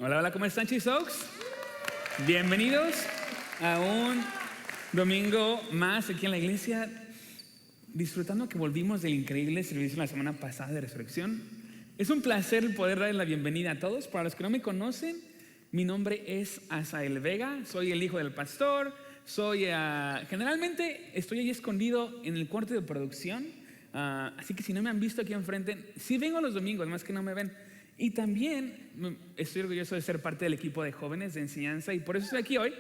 Hola, hola, ¿cómo están, Chisox? Bienvenidos a un domingo más aquí en la iglesia, disfrutando que volvimos del increíble servicio la semana pasada de resurrección. Es un placer poder darles la bienvenida a todos. Para los que no me conocen, mi nombre es Asael Vega, soy el hijo del pastor, generalmente estoy ahí escondido en el cuarto de producción, así que si no me han visto aquí enfrente, sí vengo los domingos, más que no me ven. Y también estoy orgulloso de ser parte del equipo de jóvenes de enseñanza y por eso estoy aquí hoy.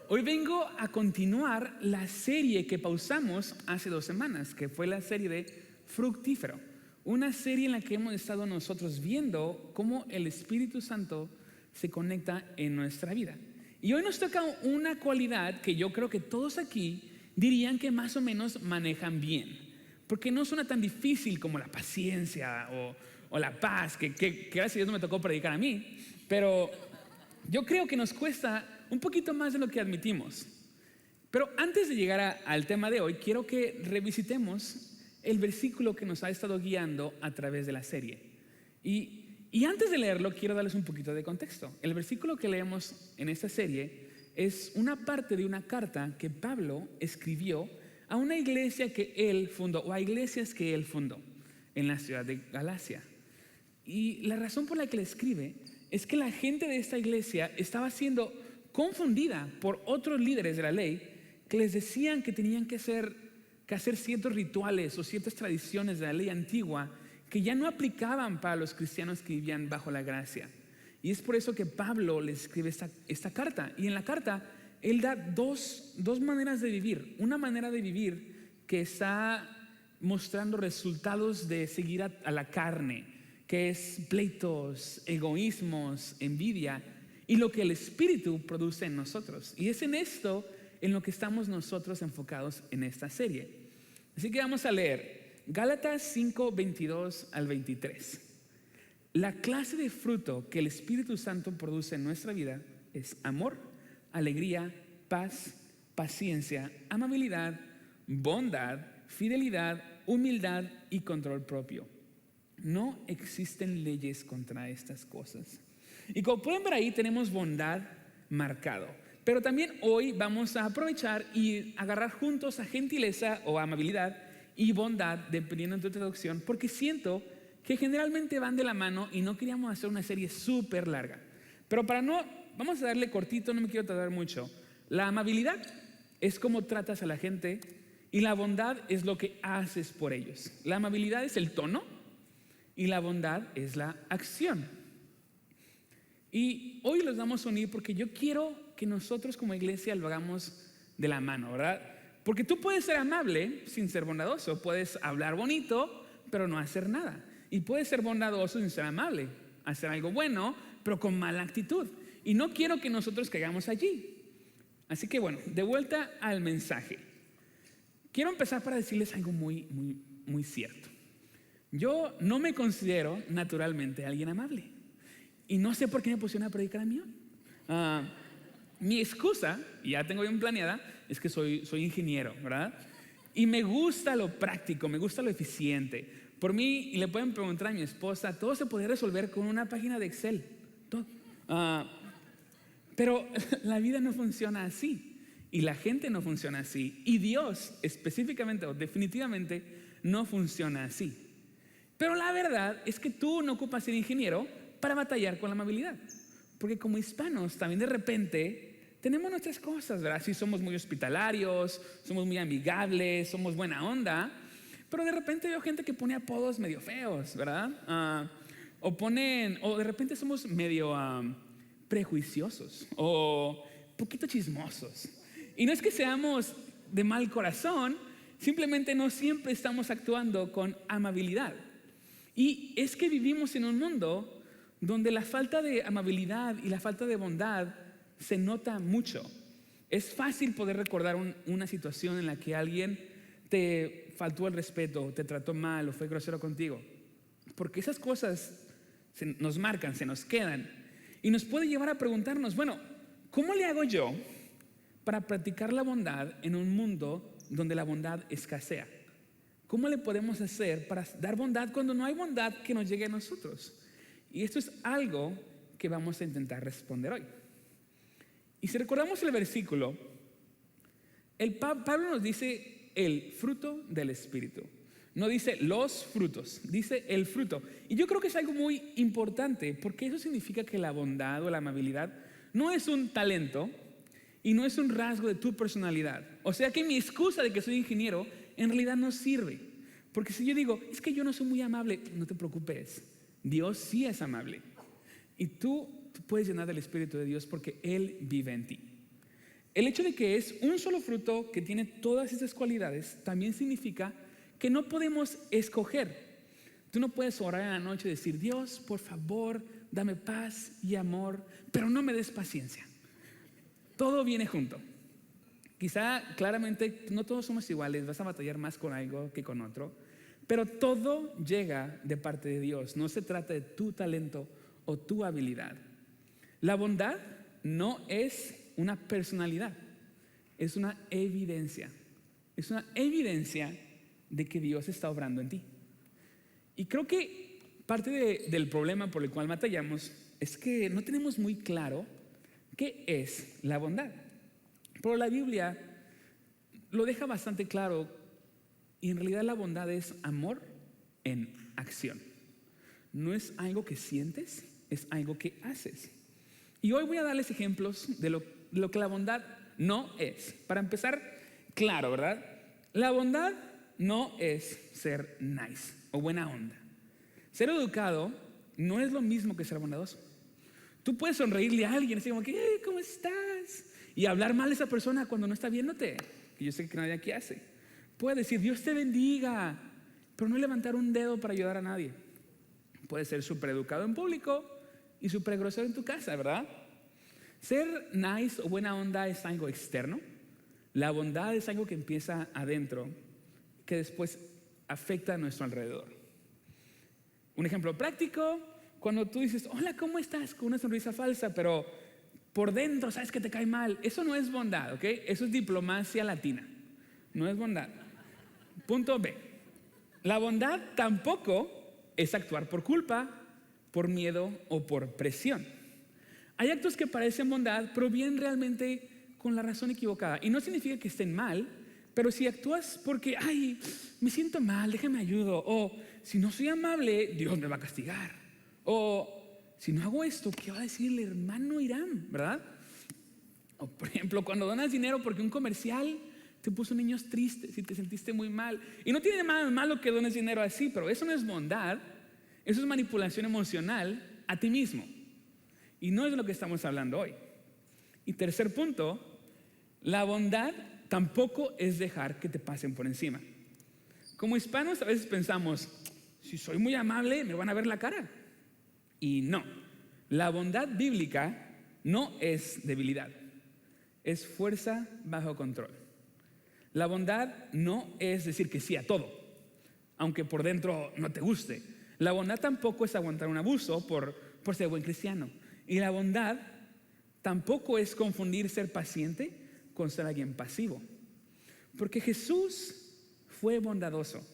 Hoy vengo a continuar la serie que pausamos hace 2 semanas, que fue la serie de Fructífero. Una serie en la que hemos estado nosotros viendo cómo el Espíritu Santo se conecta en nuestra vida. Y hoy nos toca una cualidad que yo creo que todos aquí dirían que más o menos manejan bien, porque no suena tan difícil como la paciencia o la paz, que gracias a Dios no me tocó predicar a mí, pero yo creo que nos cuesta un poquito más de lo que admitimos. Pero antes de llegar al tema de hoy, quiero que revisitemos el versículo que nos ha estado guiando a través de la serie. Y antes de leerlo, quiero darles un poquito de contexto. El versículo que leemos en esta serie es una parte de una carta que Pablo escribió a una iglesia que él fundó, o a iglesias que él fundó en la ciudad de Galacia. Y la razón por la que le escribe es que la gente de esta iglesia estaba siendo confundida por otros líderes de la ley que les decían que tenían que hacer ciertos rituales o ciertas tradiciones de la ley antigua que ya no aplicaban para los cristianos que vivían bajo la gracia. Y es por eso que Pablo les escribe esta carta. Y en la carta él da dos maneras de vivir. Una manera de vivir que está mostrando resultados de seguir a la carne, que es pleitos, egoísmos, envidia, y lo que el Espíritu produce en nosotros. Y es en esto en lo que estamos nosotros enfocados en esta serie. Así que vamos a leer Gálatas 5, 22 al 23. La clase de fruto que el Espíritu Santo produce en nuestra vida es amor, alegría, paz, paciencia, amabilidad, bondad, fidelidad, humildad y control propio. No existen leyes contra estas cosas. Y como pueden ver ahí tenemos bondad marcado. Pero también hoy vamos a aprovechar y agarrar juntos a gentileza o amabilidad y bondad, dependiendo de tu traducción, porque siento que generalmente van de la mano y no queríamos hacer una serie súper larga. Pero vamos a darle cortito, no me quiero tardar mucho. La amabilidad es cómo tratas a la gente y la bondad es lo que haces por ellos. La amabilidad es el tono y la bondad es la acción. Y hoy los vamos a unir porque yo quiero que nosotros como iglesia lo hagamos de la mano, ¿verdad? Porque tú puedes ser amable sin ser bondadoso, puedes hablar bonito pero no hacer nada, y puedes ser bondadoso sin ser amable, hacer algo bueno pero con mala actitud, y no quiero que nosotros caigamos allí. Así que bueno, de vuelta al mensaje. Quiero empezar para decirles algo muy, muy, muy cierto. Yo no me considero naturalmente alguien amable. Y no sé por qué me pusieron a predicar a mí hoy. Mi excusa, y ya tengo bien planeada, es que soy ingeniero, ¿verdad? Y me gusta lo práctico, me gusta lo eficiente. Por mí, y le pueden preguntar a mi esposa, todo se podría resolver con una página de Excel. Todo. Pero la vida no funciona así. Y la gente no funciona así. Y Dios específicamente o definitivamente no funciona así. Pero la verdad es que tú no ocupas ser ingeniero para batallar con la amabilidad. Porque como hispanos también de repente tenemos nuestras cosas, ¿verdad? Sí, somos muy hospitalarios, somos muy amigables, somos buena onda. Pero de repente veo gente que pone apodos medio feos, ¿verdad? O de repente somos medio prejuiciosos o poquito chismosos. Y no es que seamos de mal corazón, simplemente no siempre estamos actuando con amabilidad. Y es que vivimos en un mundo donde la falta de amabilidad y la falta de bondad se nota mucho. Es fácil poder recordar una situación en la que alguien te faltó el respeto, te trató mal o fue grosero contigo, porque esas cosas nos marcan, se nos quedan y nos puede llevar a preguntarnos, bueno, ¿cómo le hago yo para practicar la bondad en un mundo donde la bondad escasea? ¿Cómo le podemos hacer para dar bondad cuando no hay bondad que nos llegue a nosotros? Y esto es algo que vamos a intentar responder hoy. Y si recordamos el versículo, Pablo nos dice el fruto del Espíritu. No dice los frutos, dice el fruto. Y yo creo que es algo muy importante, porque eso significa que la bondad o la amabilidad no es un talento y no es un rasgo de tu personalidad. O sea que mi excusa de que soy ingeniero en realidad no sirve. Porque si yo digo, es que yo no soy muy amable, no te preocupes. Dios sí es amable. Y tú puedes llenar del Espíritu de Dios porque Él vive en ti. El hecho de que es un solo fruto que tiene todas estas cualidades también significa que no podemos escoger. Tú no puedes orar en la noche y decir, Dios, por favor, dame paz y amor, pero no me des paciencia. Todo viene junto. Quizá claramente no todos somos iguales, vas a batallar más con algo que con otro, pero todo llega de parte de Dios. No se trata de tu talento o tu habilidad. La bondad no es una personalidad, es una evidencia. Es una evidencia de que Dios está obrando en ti. Y creo que parte del problema por el cual batallamos es que no tenemos muy claro qué es la bondad. Pero la Biblia lo deja bastante claro, y en realidad la bondad es amor en acción. No es algo que sientes, es algo que haces. Y hoy voy a darles ejemplos de lo que la bondad no es. Para empezar, claro, ¿verdad? La bondad no es ser nice o buena onda. Ser educado no es lo mismo que ser bondadoso. Tú puedes sonreírle a alguien, así como que, hey, ¿cómo estás? Y hablar mal a esa persona cuando no está viéndote, que yo sé que nadie aquí hace. Puedes decir, Dios te bendiga, pero no levantar un dedo para ayudar a nadie. Puedes ser súper educado en público y súper grosero en tu casa, ¿verdad? Ser nice o buena onda es algo externo. La bondad es algo que empieza adentro, que después afecta a nuestro alrededor. Un ejemplo práctico, cuando tú dices, hola, ¿cómo estás? Con una sonrisa falsa, pero por dentro sabes que te cae mal. Eso no es bondad, ¿ok? Eso es diplomacia latina. No es bondad. Punto B. La bondad tampoco es actuar por culpa, por miedo o por presión. Hay actos que parecen bondad, pero vienen realmente con la razón equivocada. Y no significa que estén mal, pero si actúas porque, ay, me siento mal, déjame ayudo. O si no soy amable, Dios me va a castigar. O si no hago esto, ¿qué va a decir el hermano Irán? ¿Verdad? O por ejemplo, cuando donas dinero porque un comercial te puso niños tristes y te sentiste muy mal. Y no tiene nada malo que dones dinero así, pero eso no es bondad, eso es manipulación emocional a ti mismo. Y no es de lo que estamos hablando hoy. Y tercer punto, la bondad tampoco es dejar que te pasen por encima. Como hispanos a veces pensamos, si soy muy amable me van a ver la cara. Y no, la bondad bíblica no es debilidad, es fuerza bajo control. La bondad no es decir que sí a todo, aunque por dentro no te guste. La bondad tampoco es aguantar un abuso por ser buen cristiano. Y la bondad tampoco es confundir ser paciente con ser alguien pasivo. Porque Jesús fue bondadoso,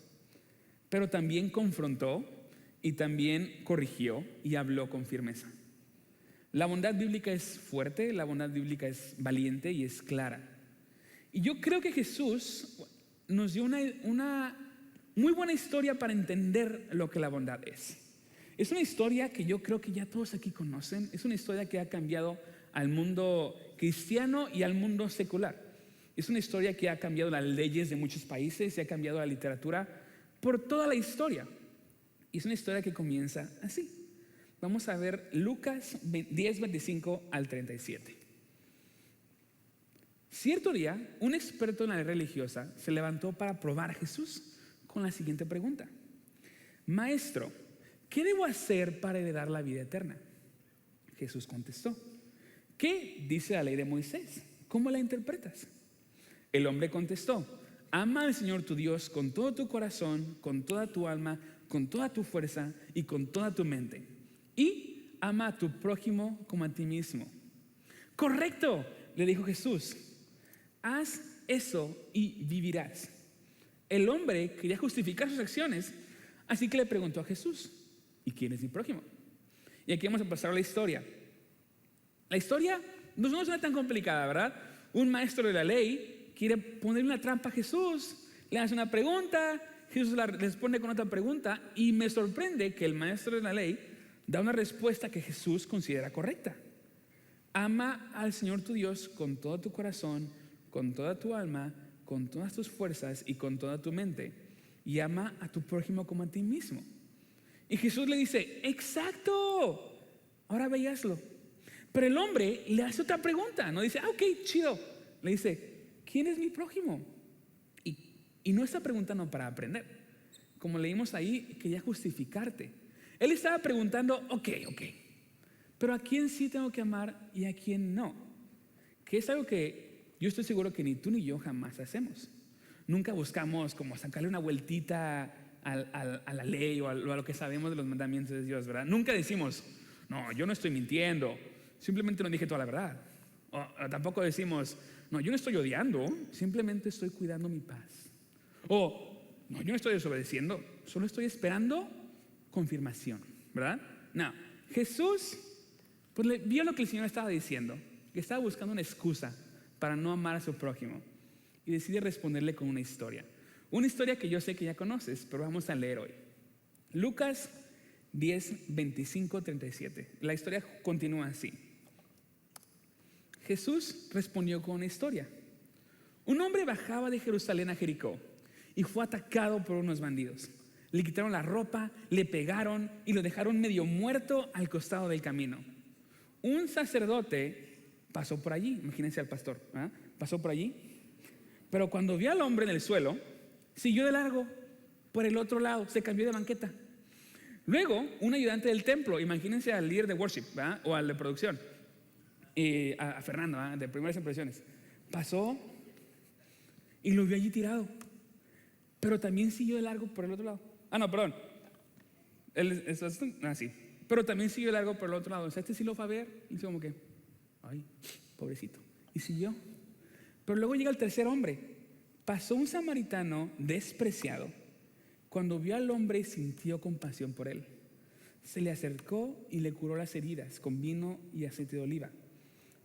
pero también confrontó y también corrigió y habló con firmeza. La bondad bíblica es fuerte, la bondad bíblica es valiente y es clara. Y yo creo que Jesús nos dio una muy buena historia para entender lo que la bondad es. Es una historia que yo creo que ya todos aquí conocen. Es una historia que ha cambiado al mundo cristiano y al mundo secular. Es una historia que ha cambiado las leyes de muchos países y ha cambiado la literatura por toda la historia. Y es una historia que comienza así. Vamos a ver Lucas 10, 25 al 37. Cierto día, un experto en la ley religiosa se levantó para probar a Jesús con la siguiente pregunta: Maestro, ¿qué debo hacer para heredar la vida eterna? Jesús contestó: ¿qué dice la ley de Moisés? ¿Cómo la interpretas? El hombre contestó: ama al Señor tu Dios con todo tu corazón, con toda tu alma, con toda tu fuerza y con toda tu mente. Y ama a tu prójimo como a ti mismo. Correcto, le dijo Jesús. Haz eso y vivirás. El hombre quería justificar sus acciones, así que le preguntó a Jesús: ¿y quién es mi prójimo? Y aquí vamos a pasar a la historia. La historia no suena tan complicada, ¿verdad? Un maestro de la ley quiere poner una trampa a Jesús, le hace una pregunta, Jesús la responde con otra pregunta y me sorprende que el maestro de la ley da una respuesta que Jesús considera correcta. Ama al Señor tu Dios con todo tu corazón, con toda tu alma, con todas tus fuerzas y con toda tu mente. Y ama a tu prójimo como a ti mismo. Y Jesús le dice, exacto, ahora ve y hazlo. Pero el hombre le hace otra pregunta, no dice, ok, chido. Le dice, ¿quién es mi prójimo? Y no está preguntando para aprender. Como leímos ahí, quería justificarte. Él estaba preguntando, ok, pero ¿a quién sí tengo que amar y a quién no? Que es algo que yo estoy seguro que ni tú ni yo jamás hacemos. Nunca buscamos como sacarle una vueltita a la ley o a lo que sabemos de los mandamientos de Dios, ¿verdad? Nunca decimos, no, yo no estoy mintiendo, simplemente no dije toda la verdad. O tampoco decimos, no, yo no estoy odiando, simplemente estoy cuidando mi paz. O, no, yo no estoy desobedeciendo, solo estoy esperando confirmación, ¿verdad? No, Jesús pues vio lo que el Señor estaba diciendo, que estaba buscando una excusa para no amar a su prójimo y decide responderle con una historia que yo sé que ya conoces, pero vamos a leer hoy. Lucas 10, 25, 37. La historia continúa así. Jesús respondió con una historia. Un hombre bajaba de Jerusalén a Jericó y fue atacado por unos bandidos. Le quitaron la ropa, le pegaron y lo dejaron medio muerto al costado del camino. Un sacerdote pasó por allí, imagínense al pastor, ¿eh? Pasó por allí, pero cuando vio al hombre en el suelo, siguió de largo por el otro lado, se cambió de banqueta. Luego, un ayudante del templo, imagínense al líder de worship, ¿verdad? O al de producción, a Fernando, ¿verdad? De primeras impresiones, pasó y lo vio allí tirado, pero también siguió de largo por el otro lado. Sí. Pero también siguió de largo por el otro lado. O sea, este sí lo fue a ver y dice como que, ay, pobrecito. Y siguió. Pero luego llega el tercer hombre. Pasó un samaritano despreciado. Cuando vio al hombre, sintió compasión por él. Se le acercó y le curó las heridas con vino y aceite de oliva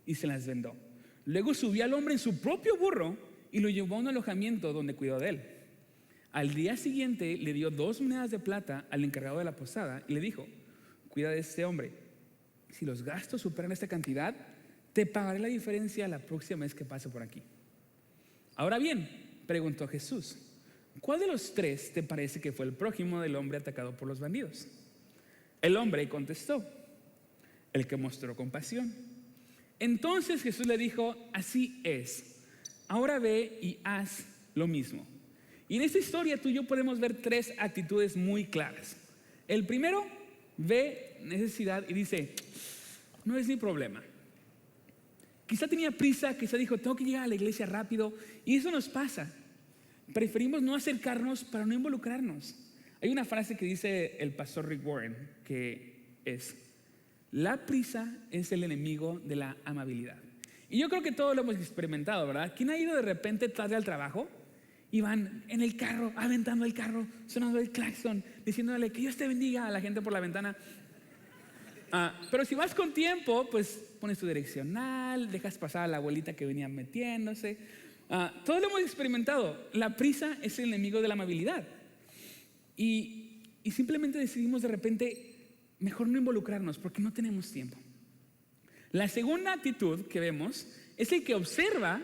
y se las vendó. Luego subió al hombre en su propio burro y lo llevó a un alojamiento donde cuidó de él. Al día siguiente le dio 2 monedas de plata al encargado de la posada y le dijo, cuida de este hombre. Si los gastos superan esta cantidad, te pagaré la diferencia la próxima vez que pase por aquí. Ahora bien, preguntó Jesús, ¿cuál de los 3 te parece que fue el prójimo del hombre atacado por los bandidos? El hombre contestó, el que mostró compasión. Entonces Jesús le dijo, así es, ahora ve y haz lo mismo. Y en esta historia tú y yo podemos ver 3 actitudes muy claras. El primero ve necesidad y dice, no es mi problema. Quizá tenía prisa, quizá dijo, tengo que llegar a la iglesia rápido. Y eso nos pasa. Preferimos no acercarnos para no involucrarnos. Hay una frase que dice el pastor Rick Warren, que es, la prisa es el enemigo de la amabilidad. Y yo creo que todos lo hemos experimentado, ¿verdad? ¿Quién ha ido de repente tarde al trabajo? Y van en el carro, aventando el carro, sonando el claxon, diciéndole que Dios te bendiga a la gente por la ventana. Pero si vas con tiempo, pues pones tu direccional, dejas pasar a la abuelita que venía metiéndose. Todos lo hemos experimentado. La prisa es el enemigo de la amabilidad. Y simplemente decidimos de repente, mejor no involucrarnos porque no tenemos tiempo. La segunda actitud que vemos es el que observa,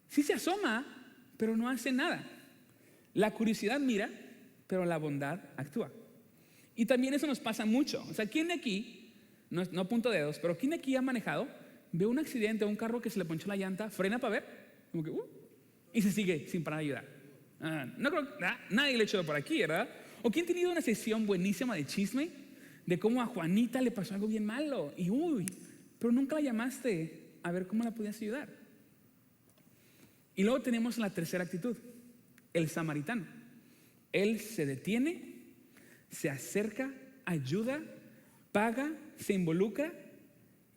sí se asoma, pero no hace nada. La curiosidad mira, pero la bondad actúa. Y también eso nos pasa mucho. O sea, ¿quién de aquí, no apunto dedos, pero quién de aquí ha manejado, ve un accidente, un carro que se le ponchó la llanta, frena para ver, como que, y se sigue sin parar de ayudar? No creo, nadie le ha hecho por aquí, ¿verdad? ¿O quién ha tenido una sesión buenísima de chisme de cómo a Juanita le pasó algo bien malo? Y pero nunca la llamaste a ver cómo la podías ayudar. Y luego tenemos la tercera actitud, el samaritano. Él se detiene, se acerca, ayuda, paga, se involucra.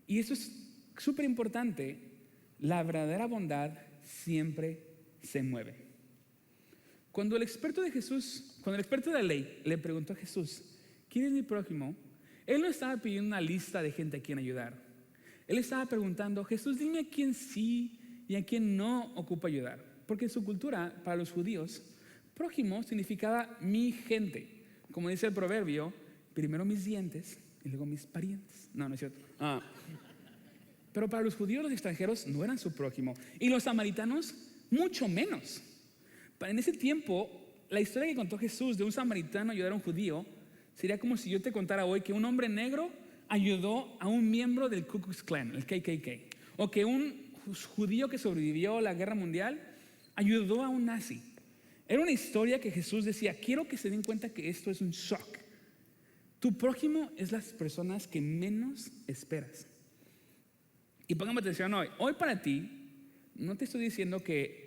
Y eso es súper importante. La verdadera bondad siempre se mueve. Cuando el experto de la ley le preguntó a Jesús, ¿quién es mi prójimo? Él no estaba pidiendo una lista de gente a quien ayudar. Él estaba preguntando, Jesús, dime a quién sí y a quién no ocupa ayudar. Porque en su cultura, para los judíos, prójimo significaba mi gente. Como dice el proverbio, primero mis dientes y luego mis parientes. No, no es cierto. Pero para los judíos, los extranjeros no eran su prójimo. Y los samaritanos, mucho menos. En ese tiempo, la historia que contó Jesús de un samaritano ayudar a un judío sería como si yo te contara hoy que un hombre negro ayudó a un miembro del Ku Klux Klan, el KKK. O que un judío que sobrevivió a la guerra mundial ayudó a un nazi. Era una historia que Jesús decía, quiero que se den cuenta que esto es un shock. Tu prójimo es las personas que menos esperas. Y póngame atención hoy. Hoy para ti, no te estoy diciendo que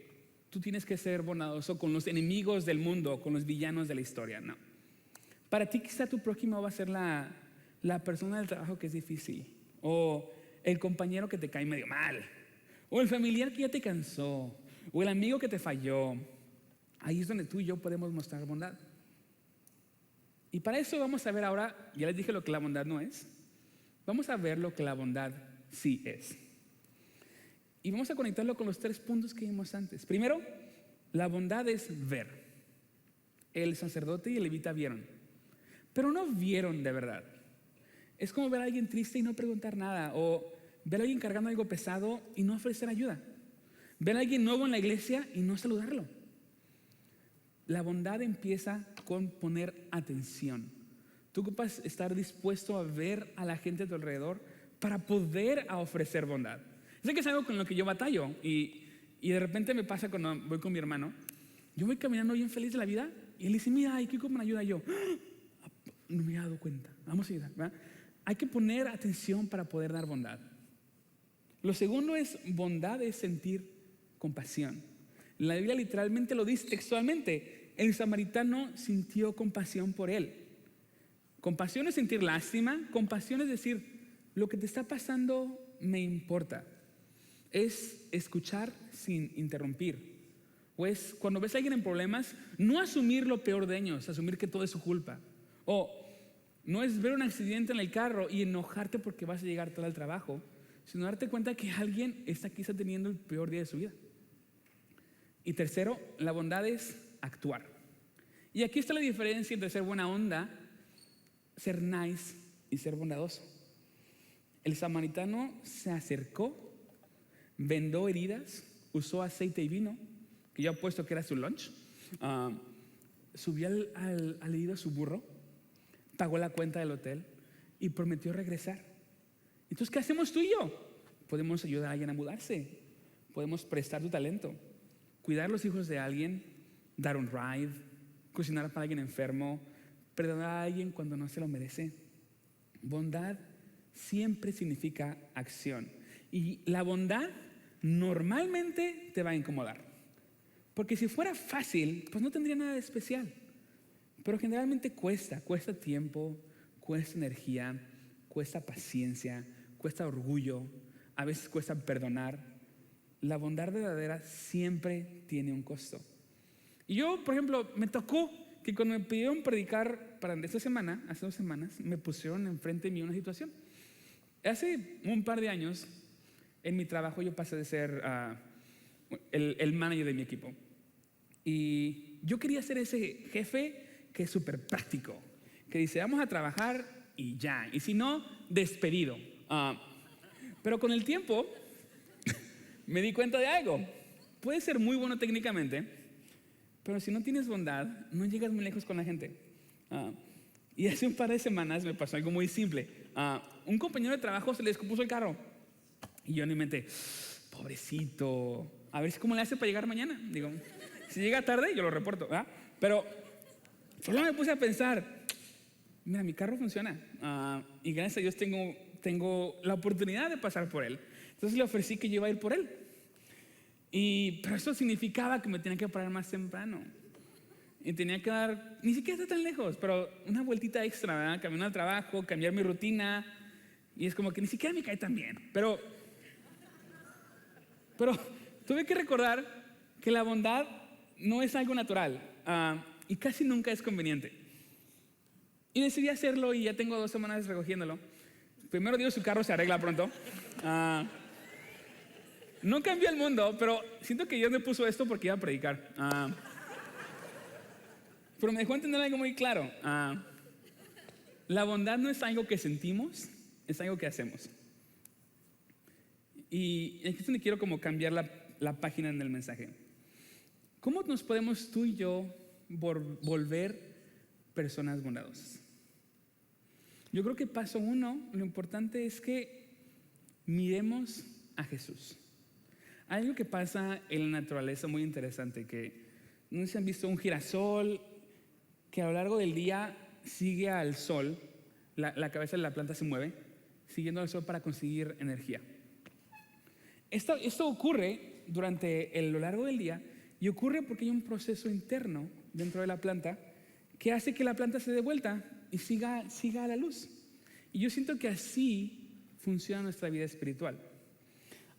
tú tienes que ser bondadoso con los enemigos del mundo, con los villanos de la historia, no. Para ti quizá tu prójimo va a ser la persona del trabajo que es difícil, o el compañero que te cae medio mal, o el familiar que ya te cansó, o el amigo que te falló. Ahí es donde tú y yo podemos mostrar bondad. Y para eso vamos a ver ahora, ya les dije lo que la bondad no es, vamos a ver lo que la bondad sí es. Y vamos a conectarlo con los 3 puntos que vimos antes. Primero, la bondad es ver. El sacerdote y el levita vieron, pero no vieron de verdad. Es como ver a alguien triste y no preguntar nada, o ver a alguien cargando algo pesado y no ofrecer ayuda. Ver a alguien nuevo en la iglesia y no saludarlo. La bondad empieza con poner atención. Tú ocupas estar dispuesto a ver a la gente a tu alrededor para poder ofrecer bondad. Sé que es algo con lo que yo batallo y de repente me pasa cuando voy con mi hermano. Yo voy caminando bien feliz de la vida y él dice, mira, ¿y qué me ayuda yo? No me he dado cuenta. Vamos a ayudar, ¿verdad? Hay que poner atención para poder dar bondad. Lo segundo es, bondad es sentir compasión. La Biblia literalmente lo dice textualmente. El samaritano sintió compasión por él. Compasión es sentir lástima. Compasión es decir, lo que te está pasando me importa. Es escuchar sin interrumpir. O es cuando ves a alguien en problemas, no asumir lo peor de ellos, asumir que todo es su culpa. O no es ver un accidente en el carro y enojarte porque vas a llegar tarde al trabajo, sino darte cuenta que alguien está quizá teniendo el peor día de su vida. Y tercero, la bondad es actuar. Y aquí está la diferencia entre ser buena onda, ser nice y ser bondadoso. El samaritano se acercó, vendó heridas, usó aceite y vino, que yo apuesto que era su lunch, subió al herido a su burro, pagó la cuenta del hotel y prometió regresar. Entonces, ¿qué hacemos tú y yo? Podemos ayudar a alguien a mudarse, podemos prestar tu talento, cuidar a los hijos de alguien, dar un ride, cocinar para alguien enfermo, perdonar a alguien cuando no se lo merece. Bondad siempre significa acción. Y la bondad normalmente te va a incomodar. Porque si fuera fácil, pues no tendría nada de especial. Pero generalmente cuesta tiempo, cuesta energía, cuesta paciencia, cuesta orgullo, a veces cuesta perdonar. La bondad verdadera siempre tiene un costo. Y yo, por ejemplo, me tocó que cuando me pidieron predicar para esta semana, hace 2 semanas, me pusieron enfrente de mí una situación. Hace un par de años, en mi trabajo yo pasé de ser el manager de mi equipo. Y yo quería ser ese jefe que es súper práctico, que dice, vamos a trabajar y ya. Y si no, despedido. Pero con el tiempo me di cuenta de algo. Puedes ser muy bueno técnicamente, pero si no tienes bondad, no llegas muy lejos con la gente. Y hace un par de semanas me pasó algo muy simple. Un compañero de trabajo se le descompuso el carro. Y yo en mi mente, pobrecito, a ver cómo le hace para llegar mañana. Digo, si llega tarde, yo lo reporto, ¿verdad? Pero solo me puse a pensar, mira, mi carro funciona. Y gracias a Dios tengo la oportunidad de pasar por él. Entonces le ofrecí que yo iba a ir por él. Pero eso significaba que me tenía que parar más temprano. Y tenía que dar, ni siquiera está tan lejos, pero una vueltita extra, ¿verdad? Caminar al trabajo, cambiar mi rutina. Y es como que ni siquiera me cae tan bien. Pero tuve que recordar que la bondad no es algo natural y casi nunca es conveniente. Y decidí hacerlo y ya tengo 2 semanas recogiéndolo. Primero Dios, su carro se arregla pronto. No cambió el mundo, pero siento que Dios me puso esto porque iba a predicar. Pero me dejó entender algo muy claro. La bondad no es algo que sentimos, es algo que hacemos. Y aquí es donde quiero como cambiar la página en el mensaje. ¿Cómo nos podemos tú y yo volver personas bondadosas? Yo creo que paso 1, lo importante es que miremos a Jesús. Hay algo que pasa en la naturaleza muy interesante, que no sé si han visto un girasol que a lo largo del día sigue al sol, la cabeza de la planta se mueve, siguiendo al sol para conseguir energía. Esto ocurre durante lo largo del día y ocurre porque hay un proceso interno dentro de la planta que hace que la planta se dé vuelta y siga a la luz. Y yo siento que así funciona nuestra vida espiritual.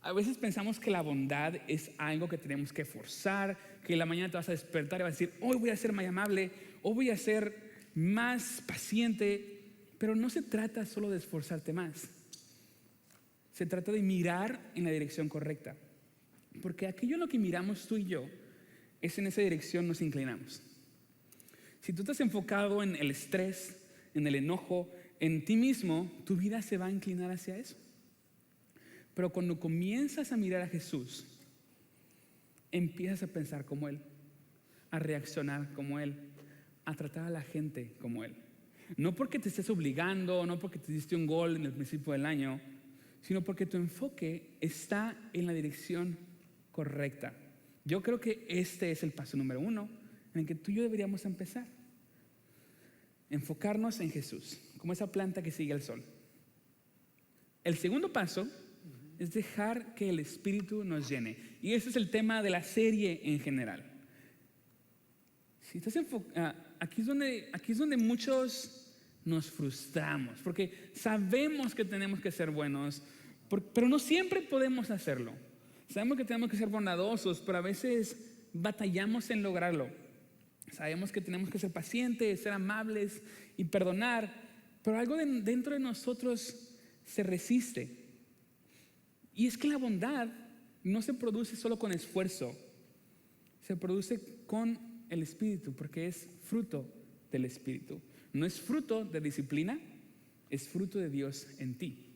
A veces pensamos que la bondad es algo que tenemos que forzar, que en la mañana te vas a despertar y vas a decir, hoy voy a ser más amable, hoy voy a ser más paciente, pero no se trata solo de esforzarte más. Se trata de mirar en la dirección correcta, porque aquello en lo que miramos tú y yo, es en esa dirección nos inclinamos. Si tú estás enfocado en el estrés, en el enojo, en ti mismo, tu vida se va a inclinar hacia eso. Pero cuando comienzas a mirar a Jesús, empiezas a pensar como Él, a reaccionar como Él, a tratar a la gente como Él. No porque te estés obligando, no porque te diste un gol en el principio del año, sino porque tu enfoque está en la dirección correcta. Yo creo que este es el paso número 1 en el que tú y yo deberíamos empezar. Enfocarnos en Jesús, como esa planta que sigue al sol. El segundo paso es dejar que el Espíritu nos llene. Y ese es el tema de la serie en general. Si estás aquí es donde muchos nos frustramos, porque sabemos que tenemos que ser buenos, pero no siempre podemos hacerlo. Sabemos que tenemos que ser bondadosos, pero a veces batallamos en lograrlo. Sabemos que tenemos que ser pacientes, ser amables y perdonar, pero algo dentro de nosotros se resiste. Y es que la bondad no se produce solo con esfuerzo, se produce con el Espíritu, porque es fruto del Espíritu. No es fruto de disciplina, es fruto de Dios en ti.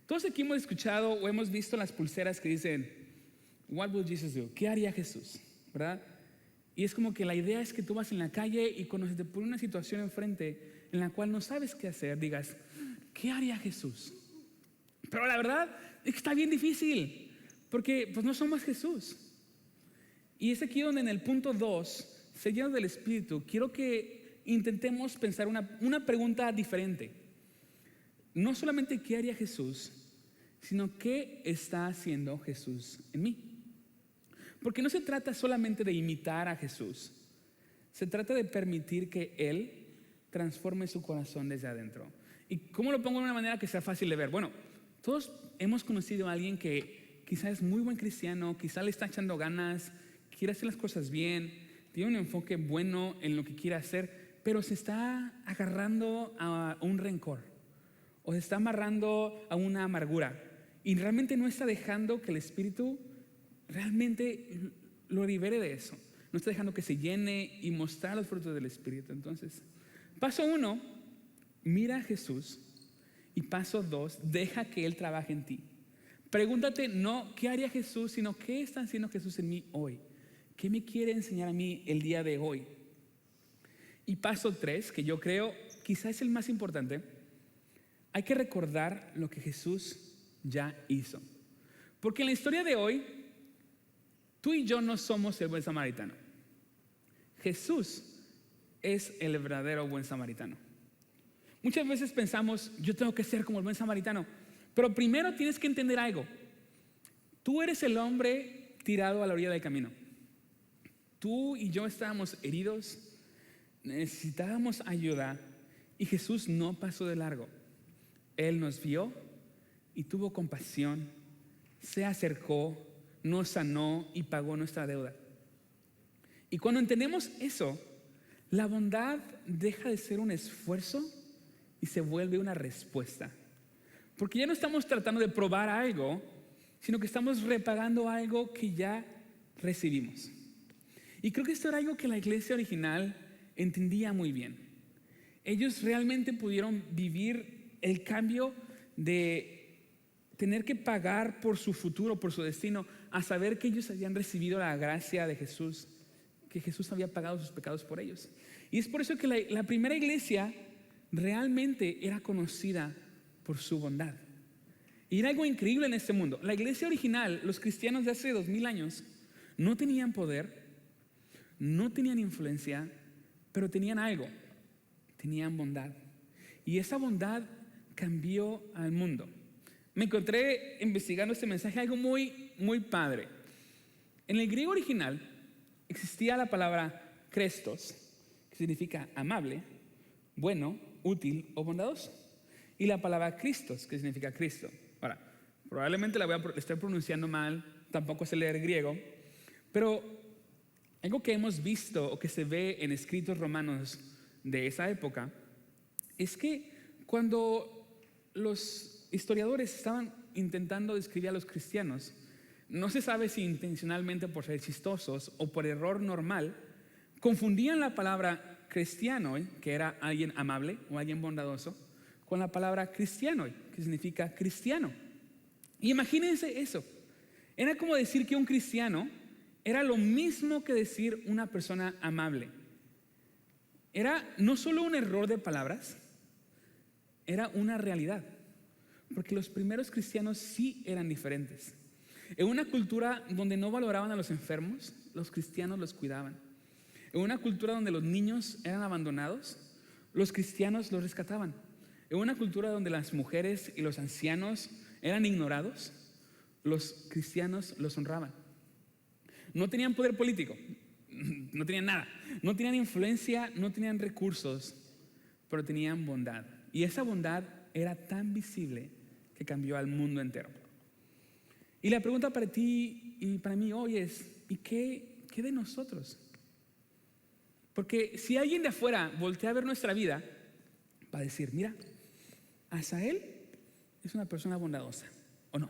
Todos aquí hemos escuchado o hemos visto las pulseras que dicen, What would Jesus do? ¿Qué haría Jesús? ¿Verdad? Y es como que la idea es que tú vas en la calle y cuando se te pone una situación enfrente en la cual no sabes qué hacer, digas, ¿qué haría Jesús? Pero la verdad es que está bien difícil, porque pues no somos Jesús. Y es aquí donde en el punto 2, sellados del Espíritu, quiero que intentemos pensar una pregunta diferente. No solamente qué haría Jesús, sino qué está haciendo Jesús en mí. Porque no se trata solamente de imitar a Jesús, se trata de permitir que Él transforme su corazón desde adentro. ¿Y cómo lo pongo de una manera que sea fácil de ver? Bueno, todos hemos conocido a alguien que quizás es muy buen cristiano, quizás le está echando ganas, quiere hacer las cosas bien, tiene un enfoque bueno en lo que quiere hacer, pero se está agarrando a un rencor o se está amarrando a una amargura y realmente no está dejando que el Espíritu realmente lo libere de eso. No está dejando que se llene y mostrar los frutos del Espíritu. Entonces, paso 1, mira a Jesús. Y paso 2, deja que Él trabaje en ti. Pregúntate no qué haría Jesús, sino qué está haciendo Jesús en mí hoy. ¿Qué me quiere enseñar a mí el día de hoy? Y paso 3, que yo creo quizás es el más importante, hay que recordar lo que Jesús ya hizo. Porque en la historia de hoy, tú y yo no somos el buen samaritano. Jesús es el verdadero buen samaritano. Muchas veces pensamos, yo tengo que ser como el buen samaritano, pero primero tienes que entender algo. Tú eres el hombre tirado a la orilla del camino. Tú y yo estábamos heridos, necesitábamos ayuda y Jesús no pasó de largo. Él nos vio y tuvo compasión, se acercó, nos sanó y pagó nuestra deuda. Y cuando entendemos eso, la bondad deja de ser un esfuerzo y se vuelve una respuesta. Porque ya no estamos tratando de probar algo, sino que estamos repagando algo que ya recibimos. Y creo que esto era algo que la iglesia original entendía muy bien. Ellos realmente pudieron vivir el cambio de tener que pagar por su futuro, por su destino, a saber que ellos habían recibido la gracia de Jesús, que Jesús había pagado sus pecados por ellos. Y es por eso que la primera iglesia realmente era conocida por su bondad. Y era algo increíble en este mundo. La iglesia original, los cristianos de hace 2000 años, no tenían poder, no tenían influencia, pero tenían algo, tenían bondad. Y esa bondad cambió al mundo. Me encontré investigando este mensaje algo muy, muy padre. En el griego original existía la palabra Christos, que significa amable, bueno, útil o bondadoso. Y la palabra Christos, que significa Cristo. Ahora, probablemente la estoy pronunciando mal, tampoco sé leer griego, pero algo que hemos visto o que se ve en escritos romanos de esa época es que cuando los historiadores estaban intentando describir a los cristianos, no se sabe si intencionalmente por ser chistosos o por error normal, confundían la palabra cristiano, que era alguien amable o alguien bondadoso, con la palabra cristiano, que significa cristiano. Y imagínense eso. Era como decir que un cristiano era lo mismo que decir una persona amable. Era no solo un error de palabras, era una realidad. Porque los primeros cristianos sí eran diferentes. En una cultura donde no valoraban a los enfermos, los cristianos los cuidaban. En una cultura donde los niños eran abandonados, los cristianos los rescataban. En una cultura donde las mujeres y los ancianos eran ignorados, los cristianos los honraban. No tenían poder político, no tenían nada, no tenían influencia, no tenían recursos, pero tenían bondad. Y esa bondad era tan visible que cambió al mundo entero. Y la pregunta para ti y para mí hoy es, ¿y qué de nosotros? Porque si alguien de afuera voltea a ver nuestra vida, va a decir, mira, Asael es una persona bondadosa, ¿o no?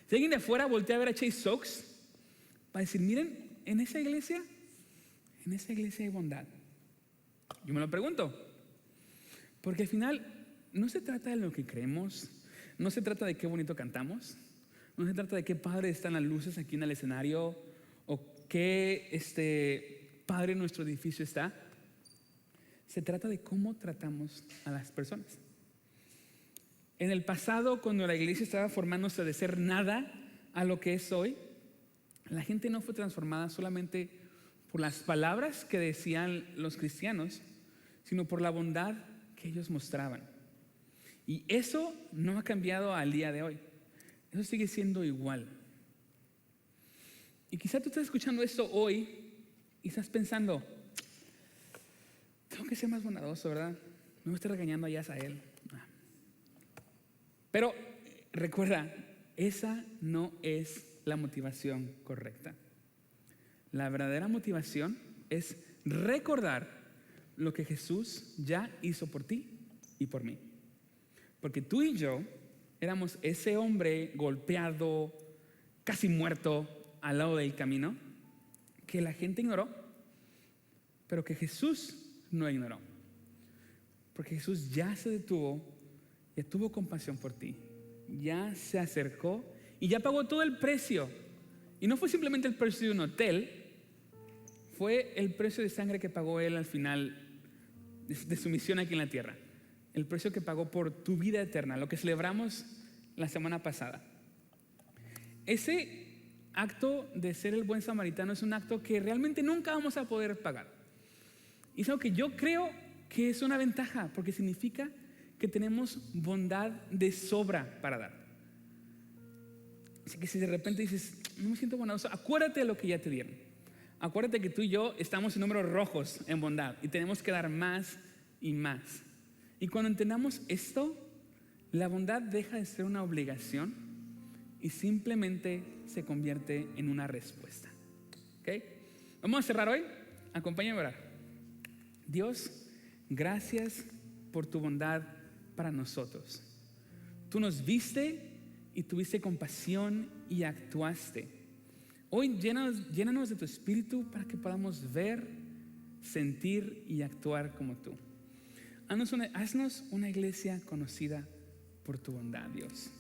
Si alguien de afuera voltea a ver a Chase Stokes, va a decir, miren, en esa iglesia hay bondad. Yo me lo pregunto, porque al final no se trata de lo que creemos, no se trata de qué bonito cantamos, no se trata de qué padre están las luces aquí en el escenario o qué padre nuestro edificio está. Se trata de cómo tratamos a las personas. En el pasado, cuando la iglesia estaba formándose de ser nada a lo que es hoy, la gente no fue transformada solamente por las palabras que decían los cristianos, sino por la bondad que ellos mostraban. Y eso no ha cambiado al día de hoy. Eso sigue siendo igual. Y quizá tú estás escuchando esto hoy y estás pensando, tengo que ser más bondadoso, ¿verdad? No me estoy regañando allá a él. Pero recuerda, esa no es la motivación correcta. La verdadera motivación es recordar lo que Jesús ya hizo por ti y por mí. Porque tú y yo éramos ese hombre golpeado, casi muerto al lado del camino, que la gente ignoró, pero que Jesús no ignoró. Porque Jesús ya se detuvo, ya tuvo compasión por ti, ya se acercó y ya pagó todo el precio. Y no fue simplemente el precio de un hotel, fue el precio de sangre que pagó Él al final de su misión aquí en la tierra. El precio que pagó por tu vida eterna, lo que celebramos la semana pasada. Ese acto de ser el buen samaritano es un acto que realmente nunca vamos a poder pagar. Y es algo que yo creo que es una ventaja, porque significa que tenemos bondad de sobra para dar. Así que si de repente dices, no me siento bondadoso, acuérdate de lo que ya te dieron. Acuérdate que tú y yo estamos en números rojos en bondad y tenemos que dar más y más. Y cuando entendamos esto, la bondad deja de ser una obligación y simplemente se convierte en una respuesta. ¿Ok? Vamos a cerrar hoy. Acompáñame a orar. Dios, gracias por tu bondad para nosotros. Tú nos viste y tuviste compasión y actuaste. Hoy llénanos de tu espíritu para que podamos ver, sentir y actuar como tú. Haznos una iglesia conocida por tu bondad, Dios.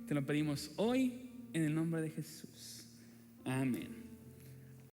Te lo pedimos hoy en el nombre de Jesús. Amén.